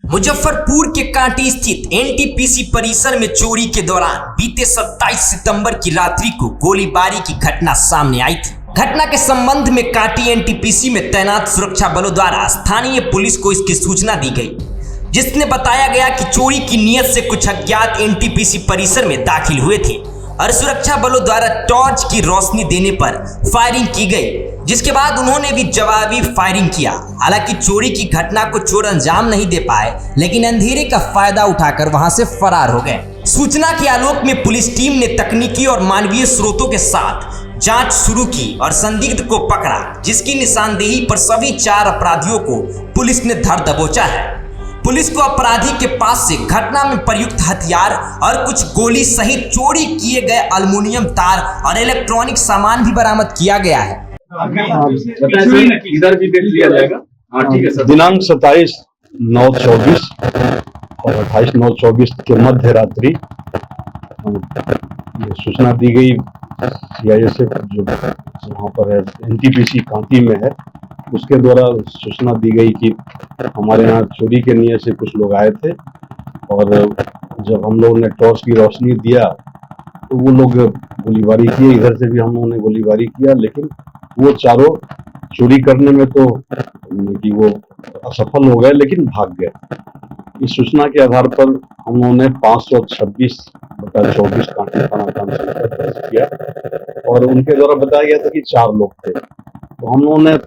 मुजफ्फरपुर के कांटी स्थित एनटीपीसी परिसर में चोरी के दौरान बीते 27 सितंबर की रात्रि को गोलीबारी की घटना सामने आई थी। घटना के संबंध में कांटी एनटीपीसी में तैनात सुरक्षा बलों द्वारा स्थानीय पुलिस को इसकी सूचना दी गई, जिसने बताया गया कि चोरी की नीयत से कुछ अज्ञात एनटीपीसी परिसर में दाखिल हुए थे और सुरक्षा बलों द्वारा टॉर्च की रोशनी देने पर फायरिंग की गई, जिसके बाद उन्होंने भी जवाबी फायरिंग किया। हालांकि चोरी की घटना को चोर अंजाम नहीं दे पाए, लेकिन अंधेरे का फायदा उठाकर वहां से फरार हो गए। सूचना के आलोक में पुलिस टीम ने तकनीकी और मानवीय स्रोतों के साथ जांच शुरू की और संदिग्ध को पकड़ा, जिसकी निशानदेही पर सभी 4 अपराधियों को पुलिस ने धर दबोचा है। पुलिस को अपराधी के पास से घटना में प्रयुक्त हथियार और कुछ गोली सहित चोरी किए गए अल्युमिनियम तार और इलेक्ट्रॉनिक सामान भी बरामद किया गया है। इधर भी देख लिया जाएगा। ठीक है सर। दिनांक 27/9/24 और 28/9/24 के मध्य रात्रि सूचना दी गई सीआईएसएफ जो वहाँ पर है एनटीपीसी कांटी में है, उसके द्वारा सूचना दी गई कि हमारे यहाँ चोरी के नियत से कुछ लोग आए थे और जब हम लोगों ने टॉर्च की रोशनी दिया तो वो लोग गोलीबारी किए। इधर से भी हम लोगों ने गोलीबारी किया, लेकिन वो चारों चोरी करने में तो कि वो असफल हो गए, लेकिन भाग गए। इस सूचना के आधार पर हम लोगों ने 526/24 कांटी थाना दर्ज किया और उनके द्वारा बताया गया था कि 4 लोग थे। तो हम लोगों ने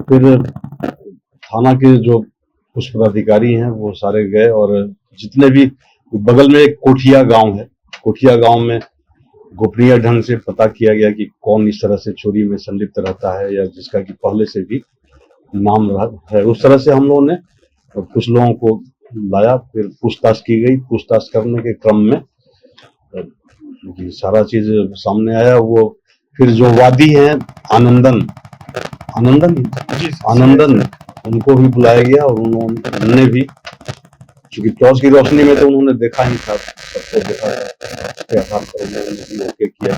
फिर थाना के जो कुछ पदाधिकारी हैं वो सारे गए और जितने भी बगल में एक कोठिया गांव है, कोठिया गांव में गोपनीय ढंग से पता किया गया कि कौन इस तरह से चोरी में संलिप्त रहता है या जिसका कि पहले से भी नाम है। उस तरह से हम लोगों ने कुछ लोगों को लाया, फिर पूछताछ की गई। पूछताछ करने के क्रम में सारा चीज सामने आया। वो फिर जो वादी हैं आनंदन उनको भी बुलाया गया और उन्होंने भी, क्योंकि टॉर्च की रोशनी में तो उन्होंने देखा ही था, सबको देखा उसके आधार पर उन्होंने भी ओके किया।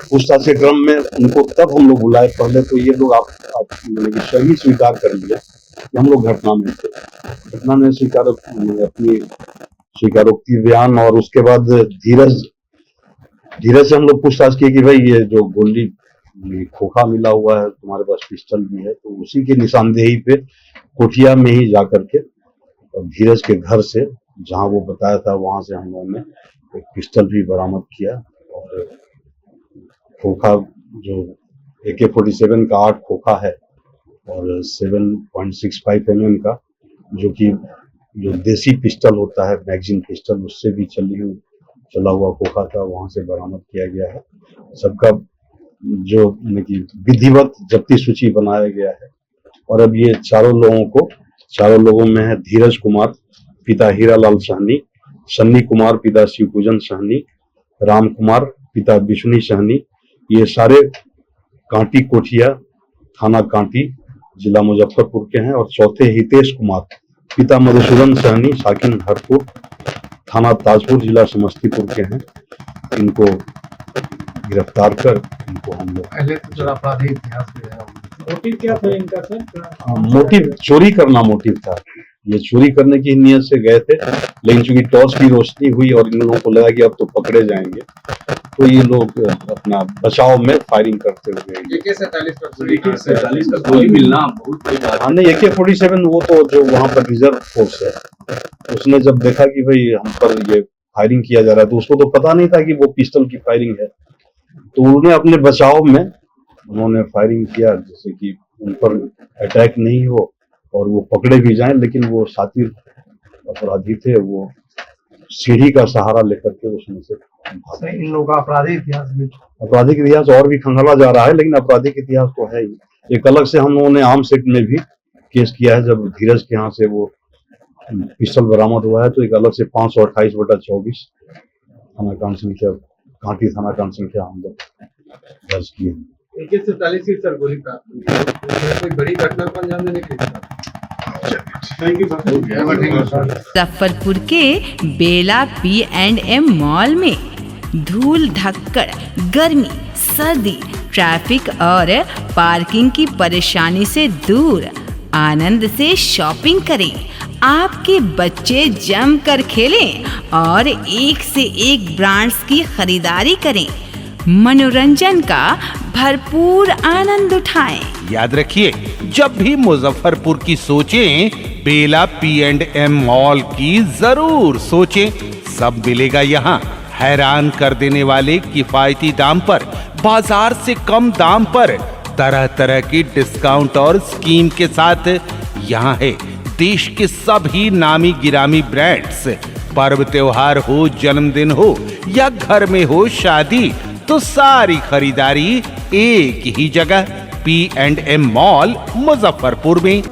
पूछताछ के क्रम में उनको तब हम लोग बुलाए। पहले तो ये लोग आप सही स्वीकार कर लिया कि हम लोग घटना में थे। घटना में अपनी स्वीकारोक्ति बयान और उसके बाद धीरज से हम लोग पूछताछ किए कि भाई ये जो गोली खोखा मिला हुआ है, तुम्हारे पास पिस्टल भी है, तो उसी की निशानदेही पे कोठिया में ही जाकर के धीरज के घर से जहां वो बताया था वहां से हम लोगों ने एक पिस्टल भी बरामद किया और खोखा जो AK-47 का 8 खोखा है और 7.65 mm का जो देसी पिस्टल होता है, मैगजीन पिस्टल, उससे भी चला हुआ खोखा था, वहां से बरामद किया गया है। सबका जो विधिवत जब्ती सूची बनाया गया है और अब ये चारों लोगों में है धीरज कुमार पिता हीरालाल सहनी, सन्नी कुमार पिता शिवपूजन सहनी, राम कुमार पिता विष्णु सहनी। ये सारे कांटी कोठिया थाना कांटी जिला मुजफ्फरपुर के हैं। और चौथे हितेश कुमार पिता मधुसूदन सहनी साकिन हरपुर थाना ताजपुर जिला समस्तीपुर के हैं। इनको गिरफ्तार कर इनको हम लोग पहले तो जरा आपराधिक इतिहास में मोटिव क्या था इनका सर? मोटिव चोरी करना मोटिव था। ये चोरी करने की नियत से गए थे, लेकिन चूंकि टॉर्च की रोशनी हुई और इन लोगों को लगा कि अब तो पकड़े जाएंगे, तो ये लोग अपना बचाव में फायरिंग करते हुए AK-47 का गोली मिलना बहुत बड़ी बात है। नहीं, AK-47 वो तो जो वहाँ पर रिजर्व फोर्स है, उसने जब देखा कि भाई हम पर ये फायरिंग किया जा रहा है तो उसको तो पता नहीं था कि वो पिस्टल की फायरिंग है, तो उन्होंने अपने बचाव में उन्होंने फायरिंग किया जिससे कि उन पर अटैक नहीं हो और वो पकड़े भी जाएं। लेकिन वो साथी अपराधी थे, वो सीढ़ी का सहारा लेकर के उसमें से इन लोगों का आपराधिक इतिहास और भी खंगाला जा रहा है, लेकिन आपराधिक इतिहास तो है ही। एक अलग से हम लोगों ने आर्म्स एक्ट में भी केस किया है। जब धीरज के यहाँ से वो पिस्टल बरामद हुआ है तो एक अलग से 528/24 थाना कांड संख्या कांटी थाना कांड संख्या हम लोग दर्ज किए। AK-47 की सर गोली प्राप्त हुई है, कोई बड़ी घटना को अंजाम देने के लिए। मुजफ्फरपुर के बेला P&M मॉल में धूल धक्कड़, गर्मी, सर्दी, ट्रैफिक और पार्किंग की परेशानी से दूर आनंद से शॉपिंग करें, आपके बच्चे जमकर खेलें और एक से एक ब्रांड्स की खरीदारी करें। मनोरंजन का भरपूर आनंद उठाएं। याद रखिए, जब भी मुजफ्फरपुर की सोचें, बेला P&M मॉल की जरूर सोचें। सब मिलेगा यहाँ, हैरान कर देने वाले किफायती दाम पर, बाजार से कम दाम पर, तरह तरह की डिस्काउंट और स्कीम के साथ। यहाँ है देश के सभी नामी गिरामी ब्रांड्स। पर्व त्योहार हो, जन्मदिन हो या घर में हो शादी, तो सारी खरीदारी एक ही जगह, P&M मॉल मुजफ्फरपुर में।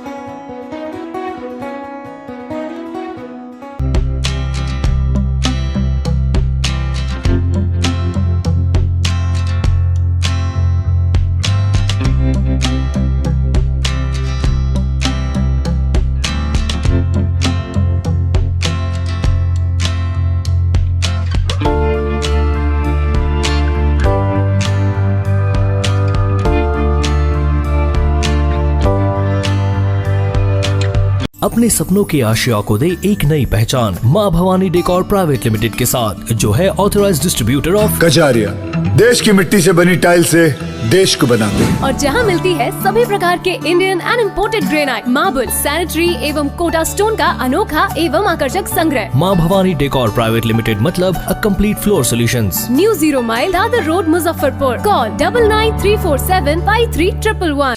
अपने सपनों के आशिया को दे एक नई पहचान माँ भवानी डेकोर प्राइवेट लिमिटेड के साथ, जो है ऑथराइज्ड डिस्ट्रीब्यूटर ऑफ कजारिया। देश की मिट्टी से बनी टाइल से देश को बनाते हैं। और जहां मिलती है सभी प्रकार के Indian and imported granite, marble, sanitary एवं कोटा स्टोन का अनोखा एवं आकर्षक संग्रह। माँ भवानी डेकोर प्राइवेट लिमिटेड मतलब a complete floor solutions. New 0 mile Dadar road Muzaffarpur. Call 9934753111।